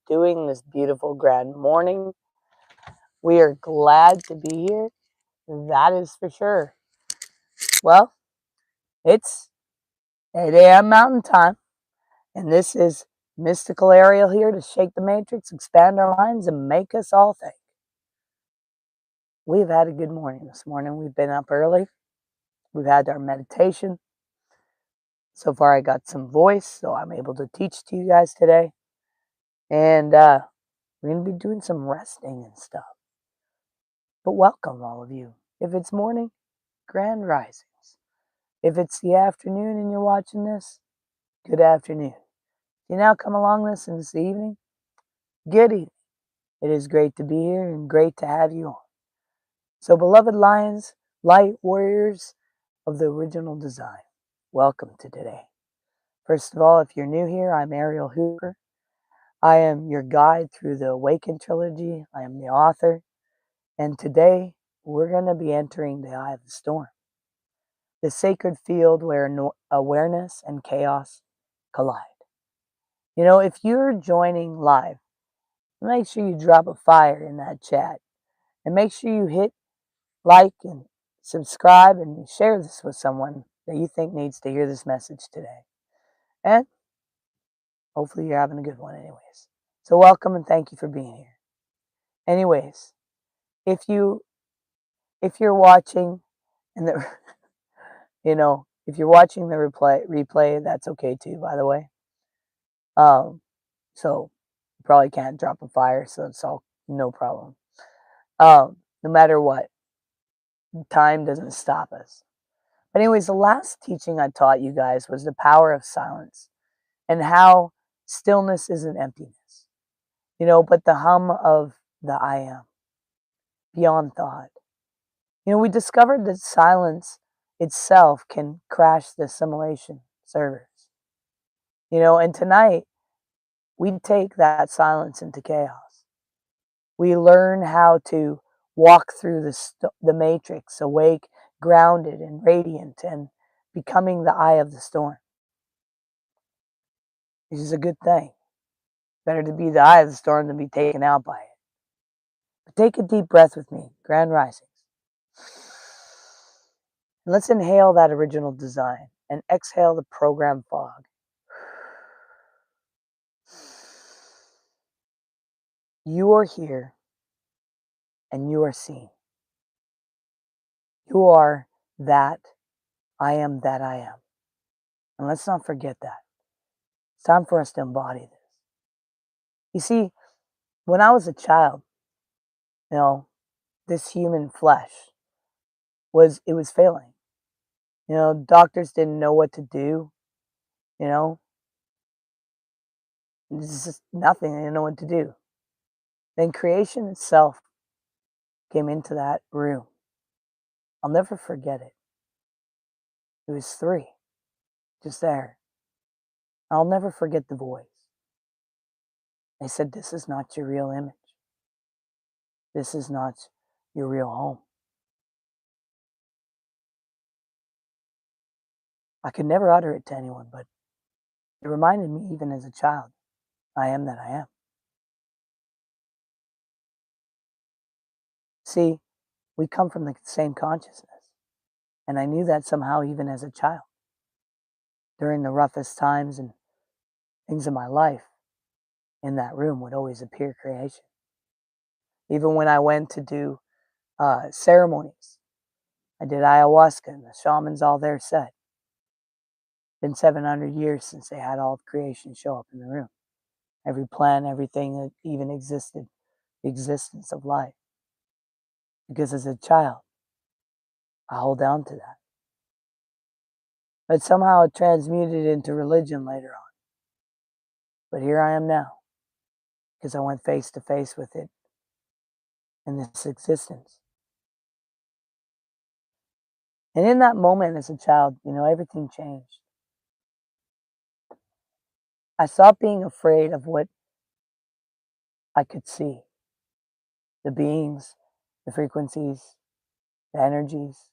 doing this beautiful grand morning? We are glad to be here. That is for sure. Well, it's 8 a.m. Mountain Time, and this is Mystical Ariel here to shake the matrix, expand our minds, and make us all think. We've had a good morning this morning. We've been up early. We've had our meditation. So far, I got some voice, so I'm able to teach to you guys today. And we're going to be doing some resting and stuff. But welcome, all of you. If it's morning, grand risings. If it's the afternoon and you're watching this, good afternoon. If you now come along this and it's the evening, good evening. It is great to be here and great to have you on. So, beloved lions, light warriors of the original design, welcome to today. First of all, if you're new here, I'm Ariel Hooper. I am your guide through the Awaken Trilogy. I am the author. And today, we're going to be entering the eye of the storm, the sacred field where awareness and chaos collide. You know, if you're joining live, make sure you drop a fire in that chat. And make sure you hit like and subscribe and share this with someone that you think needs to hear this message today. And hopefully you're having a good one anyways. So welcome and thank you for being here. Anyways, if you're watching and the if you're watching the replay, that's okay too, by the way. So you probably can't drop a fire, so it's all no problem. No matter what, time doesn't stop us. But anyways, the last teaching I taught you guys was the power of silence and how stillness isn't emptiness, but the hum of the I am, beyond thought. We discovered that silence itself can crash the assimilation servers. And tonight, we take that silence into chaos. We learn how to walk through the matrix, awake, grounded, and radiant, and becoming the eye of the storm. This is a good thing. Better to be the eye of the storm than be taken out by it. But take a deep breath with me, grand risings. And let's inhale that original design and exhale the program fog. You are here and you are seen. You are that I am that I am. And let's not forget that. It's time for us to embody this. You see, when I was a child, this human flesh was failing. Doctors didn't know what to do. This is nothing. They didn't know what to do. Then creation itself came into that room. I'll never forget it. It was 3, just there. I'll never forget the voice. They said, "This is not your real image. This is not your real home." I could never utter it to anyone, but it reminded me even as a child, I am that I am. See, we come from the same consciousness. And I knew that somehow even as a child. During the roughest times and things in my life, in that room would always appear creation. Even when I went to do ceremonies, I did ayahuasca and the shamans all there said, been 700 years since they had all of creation show up in the room. Every plant, everything that even existed, the existence of life. Because as a child, I hold on to that. But somehow it transmuted into religion later on. But here I am now, because I went face to face with it in this existence. And in that moment as a child, everything changed. I stopped being afraid of what I could see. The beings, the frequencies, the energies,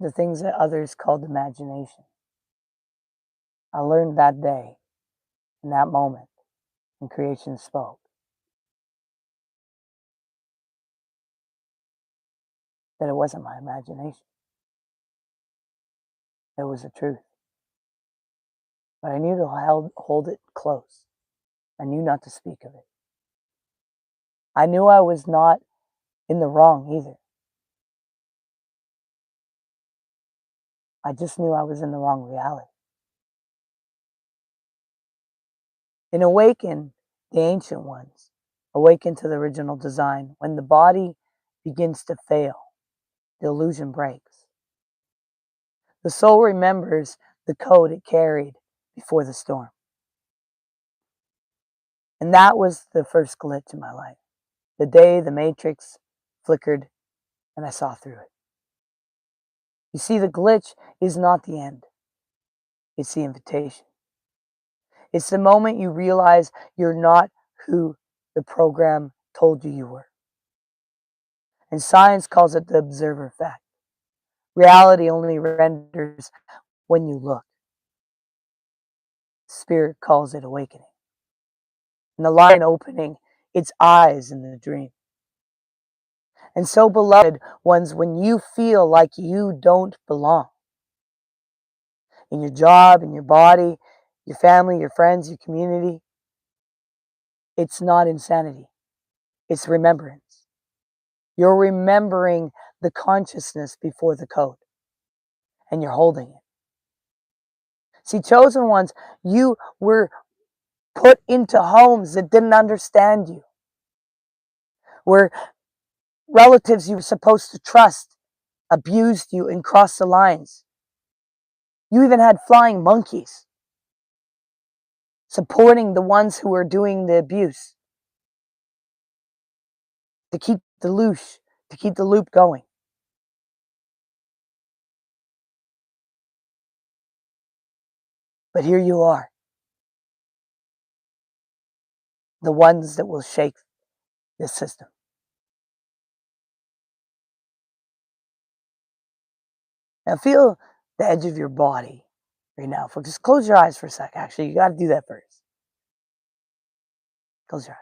the things that others called imagination. I learned that day, in that moment, And creation spoke. That it wasn't my imagination. It was the truth. But I knew to hold it close. I knew not to speak of it. I knew I was not in the wrong either. I just knew I was in the wrong reality. In Awaken, the ancient ones awaken to the original design. When the body begins to fail, the illusion breaks. The soul remembers the code it carried before the storm. And that was the first glitch in my life. The day the matrix flickered and I saw through it. You see, the glitch is not the end. It's the invitation. It's the moment you realize you're not who the program told you you were. And science calls it the observer effect. Reality only renders when you look. Spirit calls it awakening. And the lion opening its eyes in the dream. And so, beloved ones, when you feel like you don't belong in your job, in your body, your family, your friends, your community, it's not insanity. It's remembrance. You're remembering the consciousness before the code, and you're holding it. See, chosen ones, you were put into homes that didn't understand you, where relatives you were supposed to trust abused you and crossed the lines. You even had flying monkeys supporting the ones who were doing the abuse to keep the loop going. But here you are, the ones that will shake this system. Now feel the edge of your body right now. Just close your eyes for a sec. Actually, you got to do that first. Close your eyes.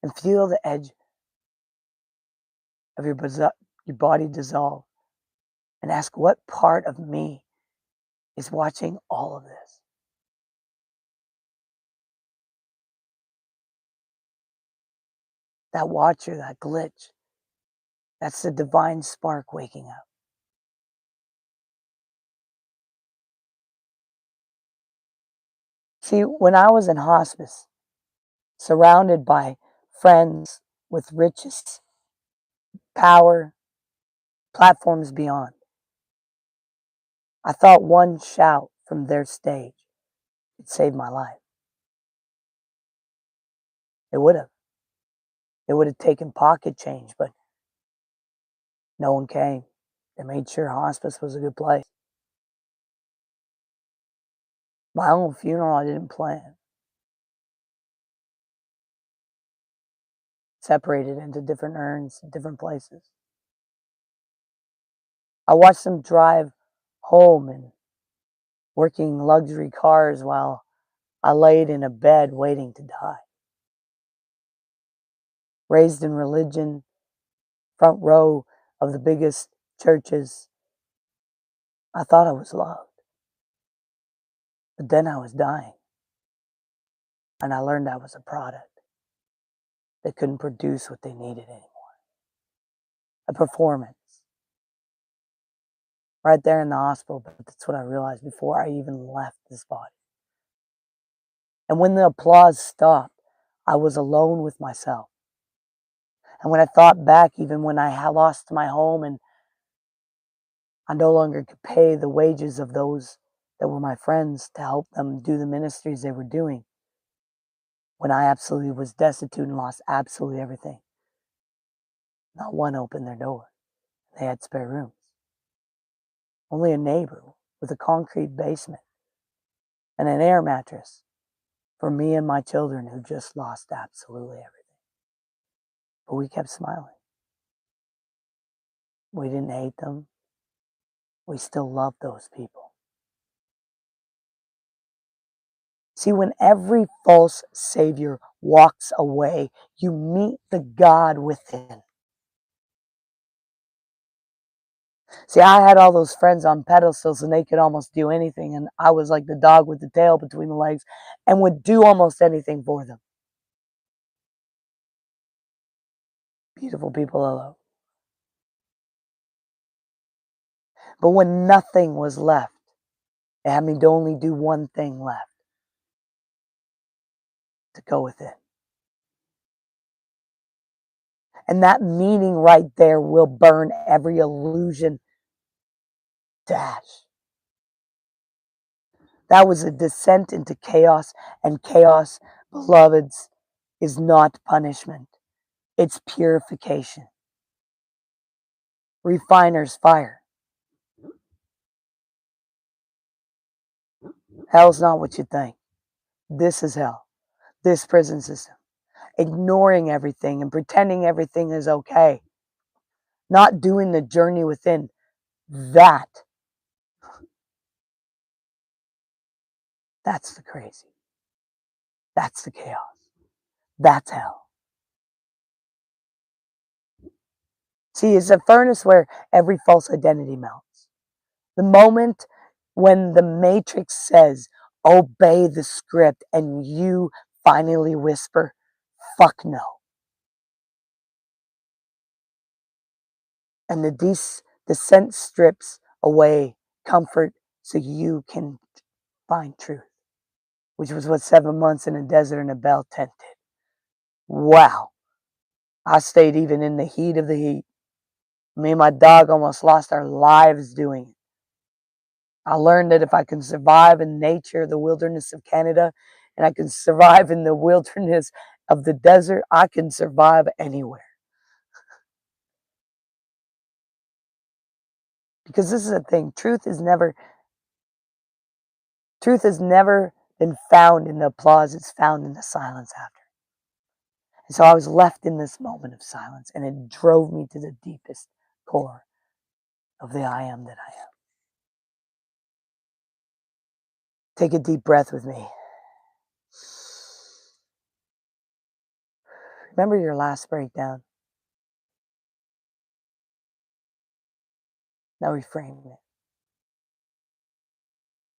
And feel the edge of your body dissolve. And ask, what part of me is watching all of this? That watcher, that glitch, that's the divine spark waking up. See, when I was in hospice, surrounded by friends with riches, power, platforms beyond, I thought one shout from their stage could save my life. It would have. It would have taken pocket change, but no one came. They made sure hospice was a good place. My own funeral I didn't plan. Separated into different urns, different places. I watched them drive home in working luxury cars while I laid in a bed waiting to die. Raised in religion, front row of the biggest churches, I thought I was loved. But then I was dying. And I learned I was a product that couldn't produce what they needed anymore. A performance. Right there in the hospital, but that's what I realized before I even left this body. And when the applause stopped, I was alone with myself. And when I thought back, even when I had lost my home and I no longer could pay the wages of those that were my friends to help them do the ministries they were doing, when I absolutely was destitute and lost absolutely everything, not one opened their door. They had spare rooms. Only a neighbor with a concrete basement and an air mattress for me and my children who just lost absolutely everything. But we kept smiling. We didn't hate them. We still loved those people. See, when every false savior walks away, you meet the God within. See, I had all those friends on pedestals and they could almost do anything, and I was like the dog with the tail between the legs and would do almost anything for them. Beautiful people I love. But when nothing was left, it had me to only do one thing left, to go within. And that meaning right there will burn every illusion to ash. That was a descent into chaos, and chaos, beloveds, is not punishment. It's purification. Refiner's fire. Hell's not what you think. This is hell. This prison system. Ignoring everything and pretending everything is okay. Not doing the journey within. That's the crazy. That's the chaos. That's hell. See, it's a furnace where every false identity melts. The moment when the Matrix says, obey the script, and you finally whisper, fuck no. And the descent strips away comfort so you can find truth, which was what 7 months in a desert in a bell tent did. Wow. I stayed even in the heat of the heat. Me and my dog almost lost our lives doing it. I learned that if I can survive in nature, the wilderness of Canada, and I can survive in the wilderness of the desert, I can survive anywhere. Because this is the thing, truth has never been found in the applause, it's found in the silence after. And so I was left in this moment of silence, and it drove me to the deepest core of the I am that I am. Take a deep breath with me. Remember your last breakdown. Now reframe it.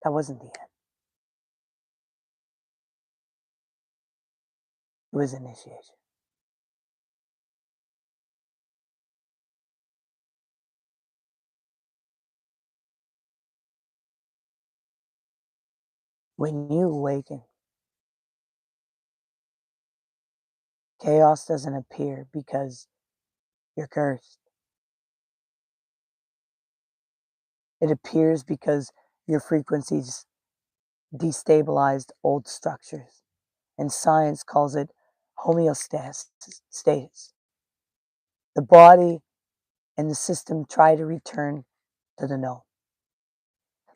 That wasn't the end. It was initiation. When you awaken, chaos doesn't appear because you're cursed. It appears because your frequencies destabilized old structures, and science calls it homeostasis. The body and the system try to return to the known.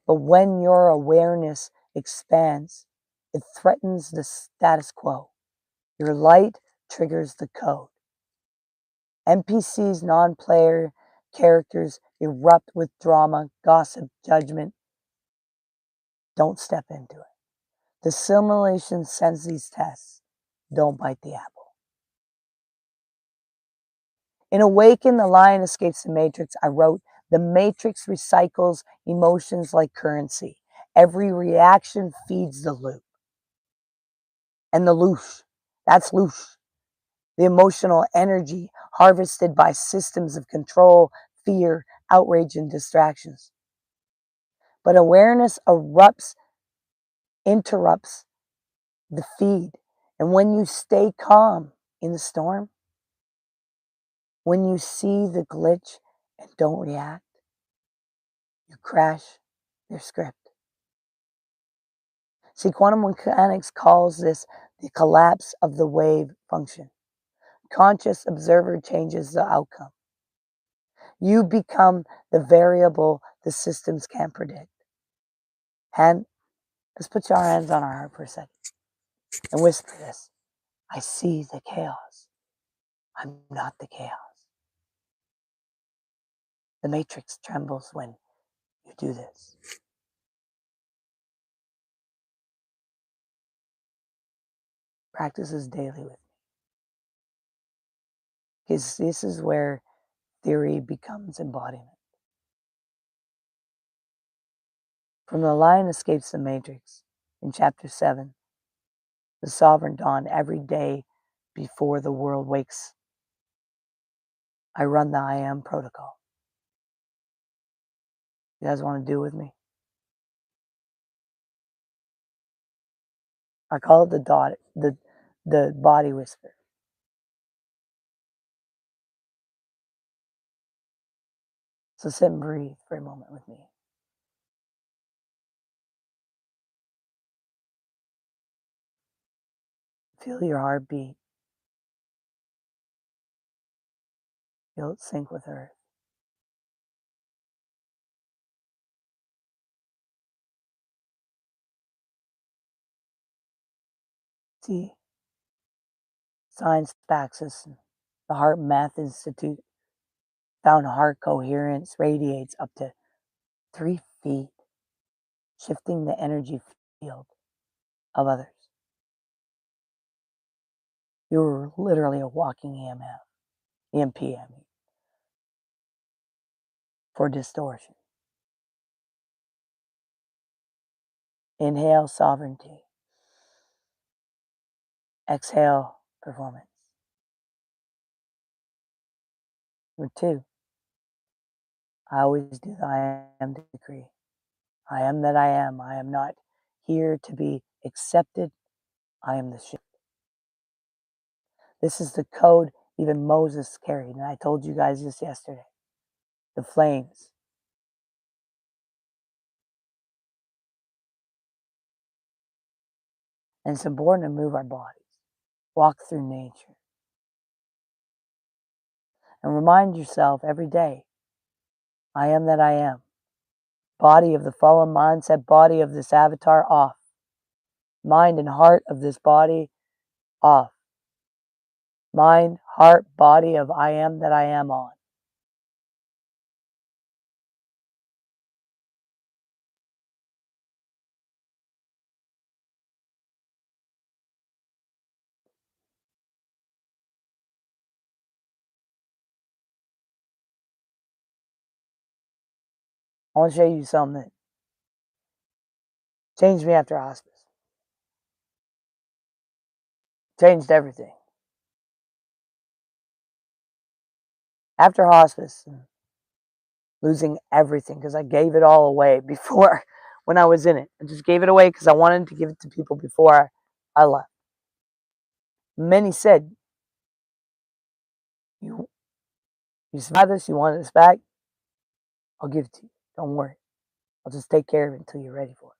But when your awareness expands, it threatens the status quo. Your light triggers the code. NPCs, non-player characters erupt with drama, gossip, judgment. Don't step into it. The simulation sends these tests. Don't bite the apple. In Awaken, the lion escapes the matrix, I wrote, the matrix recycles emotions like currency. Every reaction feeds the loop. And the loosh, that's loosh. The emotional energy harvested by systems of control, fear, outrage, and distractions. But awareness interrupts the feed. And when you stay calm in the storm, when you see the glitch and don't react, you crash your script. See, quantum mechanics calls this the collapse of the wave function. Conscious observer changes the outcome. You become the variable the systems can't predict. Let's put our hands on our heart for a second and whisper this. I see the chaos. I'm not the chaos. The matrix trembles when you do this. Practice this daily with me. Because this is where theory becomes embodiment. From the lion escapes the matrix, in chapter 7, the sovereign dawn every day before the world wakes. I run the I am protocol. You guys want to do it with me? I call it the body whisper. So sit and breathe for a moment with me. Feel your heartbeat. Feel it sync with earth. See, science backs us. The Heart Math Institute found heart coherence radiates up to 3 feet, shifting the energy field of others. You're literally a walking EMP for distortion. Inhale sovereignty. Exhale performance. Number 2, I always do the I am decree. I am that I am. I am not here to be accepted. I am the shift. This is the code even Moses carried, and I told you guys this yesterday. The flames. And it's important to move our bodies, walk through nature, and remind yourself every day, I am that I am. Body of the fallen mindset, body of this avatar, off. Mind and heart of this body, off. Mind, heart, body of I am that I am, on. I want to show you something that changed me after hospice. Changed everything. After hospice and losing everything, because I gave it all away before when I was in it. I just gave it away because I wanted to give it to people before I left. Many said, you survived this, you wanted this back, I'll give it to you. Don't worry. I'll just take care of it until you're ready for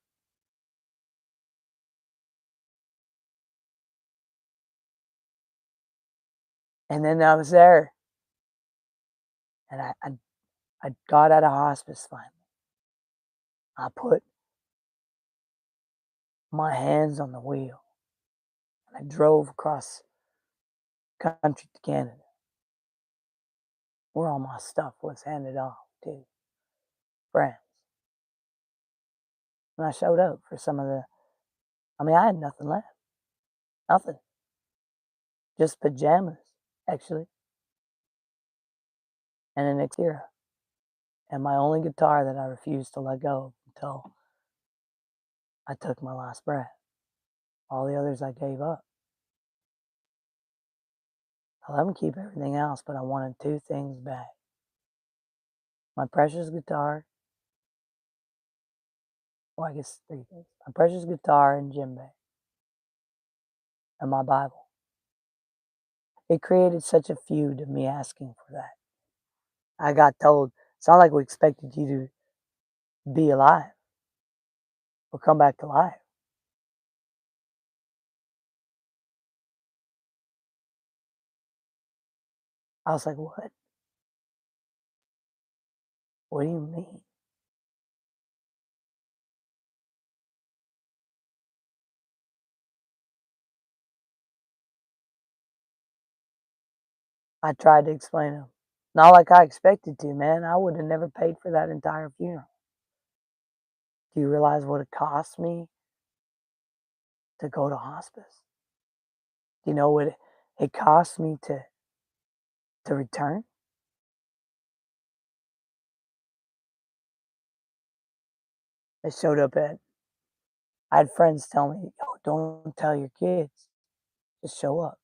it. And then I was there. And I got out of hospice finally. I put my hands on the wheel. And I drove across the country to Canada, where all my stuff was handed off to friends. And I showed up for some of I had nothing left. Nothing. Just pajamas, actually. And an Xera. And my only guitar that I refused to let go of until I took my last breath. All the others I gave up. I let them keep everything else, but I wanted 2 things back. My precious guitar. Well, I guess 3 things. My precious guitar and djembe. And my Bible. It created such a feud of me asking for that. I got told, it's not like we expected you to be alive or come back to life. I was like, what? What do you mean? I tried to explain to him. Not like I expected to, man. I would have never paid for that entire funeral. Do you realize what it cost me to go to hospice? Do you know what it cost me to return? I showed up at I had friends tell me, "Yo, don't tell your kids. Just show up."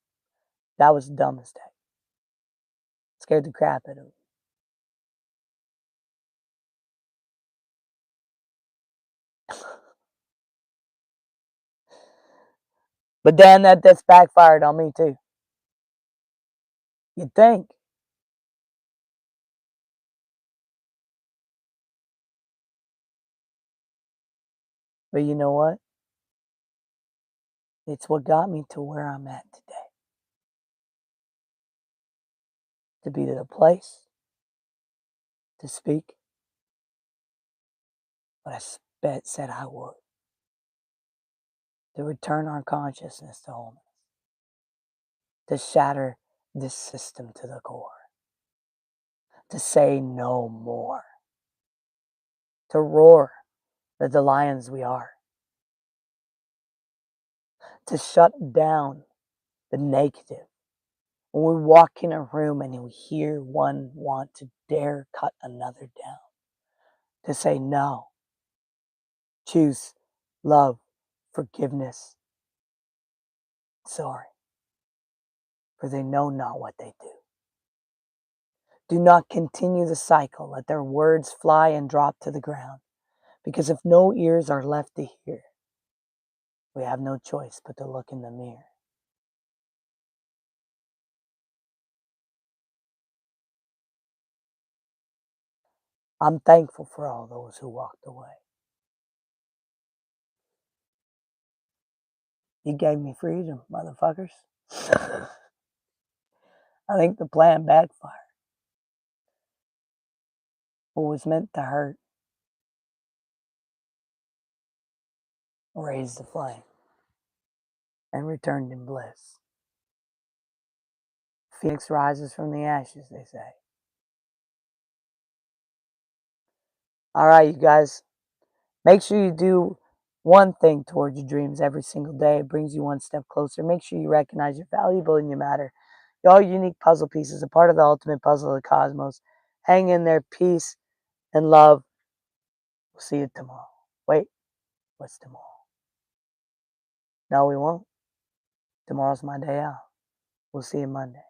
That was the dumbest mistake. Scared the crap out of them. But then that's backfired on me too. You'd think. But you know what? It's what got me to where I'm at today. To be to the place, to speak what said I would. To return our consciousness to wholeness. To shatter this system to the core. To say no more. To roar like the lions we are. To shut down the negative. When we walk in a room and we hear one want to dare cut another down. To say no. Choose love, forgiveness, sorry, for they know not what they do. Do not continue the cycle. Let their words fly and drop to the ground. Because if no ears are left to hear, we have no choice but to look in the mirror. I'm thankful for all those who walked away. You gave me freedom, motherfuckers. I think the plan backfired. What was meant to hurt raised the flame and returned in bliss. Phoenix rises from the ashes, they say. All right, you guys. Make sure you do one thing towards your dreams every single day. It brings you one step closer. Make sure you recognize you're valuable and you matter. You're all unique puzzle pieces, a part of the ultimate puzzle of the cosmos. Hang in there, peace and love. We'll see you tomorrow. Wait, what's tomorrow? No, we won't. Tomorrow's my day out. We'll see you Monday.